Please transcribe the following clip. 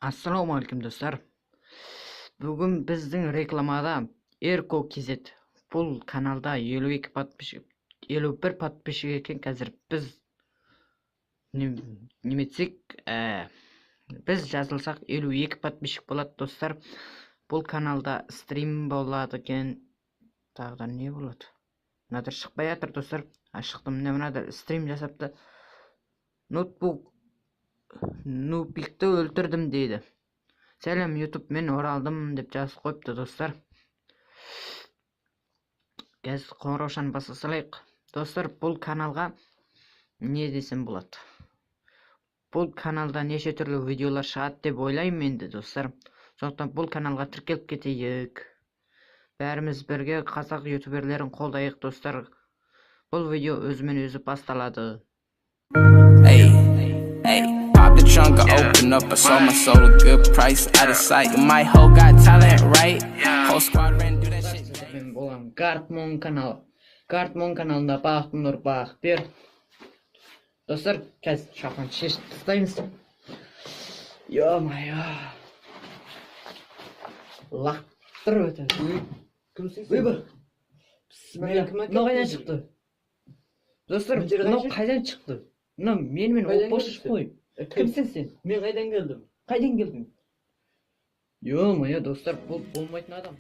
Assalomualaikum do'stlar. Bugun bizning reklamada Erko KZ бұл kanalda 52 подписчик 51 подписчик екен қазір. Biz неметсек, biz жазылсақ 52 подписчик болады достар. Бұл каналда стрим болады екен. Тағыда не болады? Мынадар шықпай жатыр достар. Шықты, міне мынадар стрим жасапты. Нубикті өлтірдім дейді. Сәлем YouTube, мен оралдым деп жазып қойыпты достар. Қазір қоңыраушаны баса салайық. Достар, бұл каналға не десем болады? Бұл каналда неше түрлі видеолар шығады деп ойлаймын енді достар. Сондықтан бұл каналға тіркеліп кетейік. Бәріміз бірге қазақ ютуберлерін қолдайық достар. Бұл видео өзімен өзі басталады. Pop the trunk, I open up, I sold my soul a good price, out of sight. My hoe got talent, right? Whole squad ran do that shit. Мен болам Гартмон каналы. Гартмон каналында бақтың нұр бақ бер. Достар, қазір шапан шешіп тастаймыз. Ё-моё. Лақтырып өтеді. Выбор. Мынау қайдан шықты? Достар, мынау қайдан шықты? Мынау менімен оппошыш қой. Кімсің сен? Мен қайдан келдім? Қайдан келдің? Ё-моё, достар, бұл болмайтын адам.